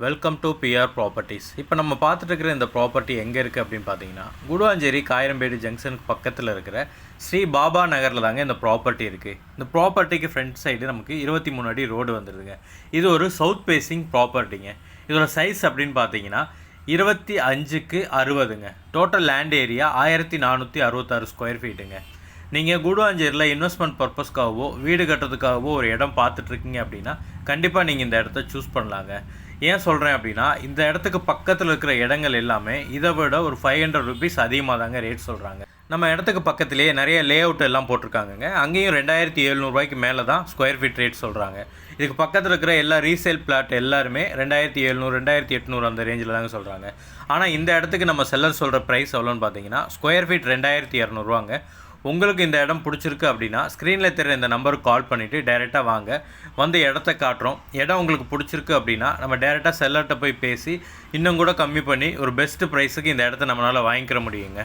Welcome to PR properties. இப்போ நம்ம பார்த்துட்டு இருக்கிற இந்த ப்ராப்பர்ட்டி எங்கே இருக்குது அப்படின்னு பார்த்தீங்கன்னா, குடுவாஞ்சேரி காயிரம்பேடு ஜங்ஷனுக்கு பக்கத்தில் இருக்கிற ஸ்ரீ பாபா நகரில் தாங்க இந்த ப்ராப்பர்ட்டி இருக்குது. இந்த ப்ராப்பர்ட்டிக்கு ஃப்ரண்ட் சைடு நமக்கு 23 அடி ரோடு வந்துடுதுங்க. இது ஒரு சவுத் பேசிங் ப்ராப்பர்ட்டிங்க. இதோட சைஸ் அப்படின்னு பார்த்தீங்கன்னா 25க்கு 60ங்க. டோட்டல் லேண்ட் ஏரியா 1466 ஸ்கொயர் ஃபீட்டுங்க. நீங்கள் குடுவாஞ்சேரியில் இன்வெஸ்ட்மெண்ட் பர்பஸ்க்காகவோ வீடு கட்டுறதுக்காகவோ ஒரு இடம் பார்த்துட்ருக்கீங்க அப்படின்னா கண்டிப்பாக நீங்கள் இந்த இடத்த சூஸ் பண்ணலாங்க. ஏன் சொல்கிறேன் அப்படின்னா, இந்த இடத்துக்கு பக்கத்தில் இருக்கிற இடங்கள் எல்லாமே இதை விட ஒரு 500 ருபீஸ் அதிகமாக தாங்க ரேட் சொல்கிறாங்க. நம்ம இடத்துக்கு பக்கத்துலேயே நிறைய லே அவுட் எல்லாம் போட்டிருக்காங்கங்க. அங்கேயும் 2700 ரூபாய்க்கு மேலே தான் ஸ்கொயர் ஃபீட் ரேட் சொல்கிறாங்க. இதுக்கு பக்கத்தில் இருக்கிற எல்லா ரீசேல் பிளாட் எல்லாருமே 2700 2800 அந்த ரேஞ்சில் தாங்க சொல்கிறாங்க. ஆனால் இந்த இடத்துக்கு நம்ம செல்லர் சொல்கிற ப்ரைஸ் எவ்வளோன்னு பார்த்தீங்கன்னா, ஸ்கொயர் ஃபீட் 2200 உங்களுக்கு இந்த இடம் பிடிச்சிருக்கு அப்படின்னா ஸ்க்ரீனில் தெரிகிற இந்த நம்பருக்கு கால் பண்ணிவிட்டு டைரெக்டாக வாங்க, வந்து இடத்த காட்டுறோம். இடம் உங்களுக்கு பிடிச்சிருக்கு அப்படின்னா நம்ம டைரெக்டாக செல்லர்கிட்ட போய் பேசி இன்னும் கூட கம்மி பண்ணி ஒரு பெஸ்ட்டு ப்ரைஸுக்கு இந்த இடத்த நம்மளால் வாங்கிக்கிற முடியுங்க.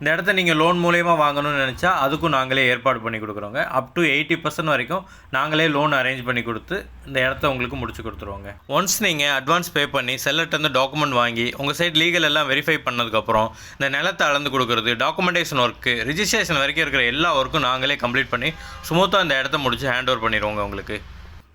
இந்த இடத்த நீங்கள் லோன் மூலயமா வாங்கணும்னு நினச்சா அதுக்கும் நாங்களே ஏற்பாடு பண்ணி கொடுக்குறோங்க. அப் டு 80% வரைக்கும் நாங்களே லோன் அரேஞ்ச் பண்ணி கொடுத்து இந்த இடத்த உங்களுக்கு முடிச்சு கொடுத்துருவோங்க. ஒன்ஸ் நீங்கள் அட்வான்ஸ் பே பண்ணி செல்லர்ட்டேருந்து டாக்குமெண்ட் வாங்கி உங்கள் சைட் லீகல் எல்லாம் வெரிஃபை பண்ணதுக்கப்புறம் இந்த நிலத்தை அளந்து கொடுக்குறது, டாக்குமெண்டேஷன் ஒர்க்கு, ரிஜிஸ்ட்ரேஷன் வரைக்கும் இருக்கிற எல்லா ஒர்க்கும் நாங்களே கம்ப்ளீட் பண்ணி ஸ்மூத்தாக இந்த இடத்த முடிச்சு ஹேண்ட் ஓவர் பண்ணிடுவோங்க உங்களுக்கு.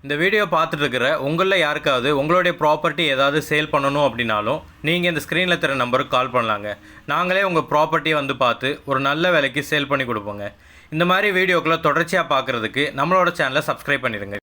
இந்த வீடியோ பார்த்துட்டு இருக்கிற உங்களில் யாருக்காவது உங்களுடைய ப்ராப்பர்ட்டி ஏதாவது சேல் பண்ணணும் அப்படின்னாலும் நீங்கள் இந்த ஸ்க்ரீனில் தர நம்பருக்கு கால் பண்ணலாங்க. நாங்களே உங்கள் ப்ராப்பர்ட்டியை வந்து பார்த்து ஒரு நல்ல விலைக்கு சேல் பண்ணி கொடுப்போங்க. இந்த மாதிரி வீடியோக்களை தொடர்ச்சியாக பார்க்குறதுக்கு நம்மளோட சேனலை சப்ஸ்கிரைப் பண்ணிடுங்க.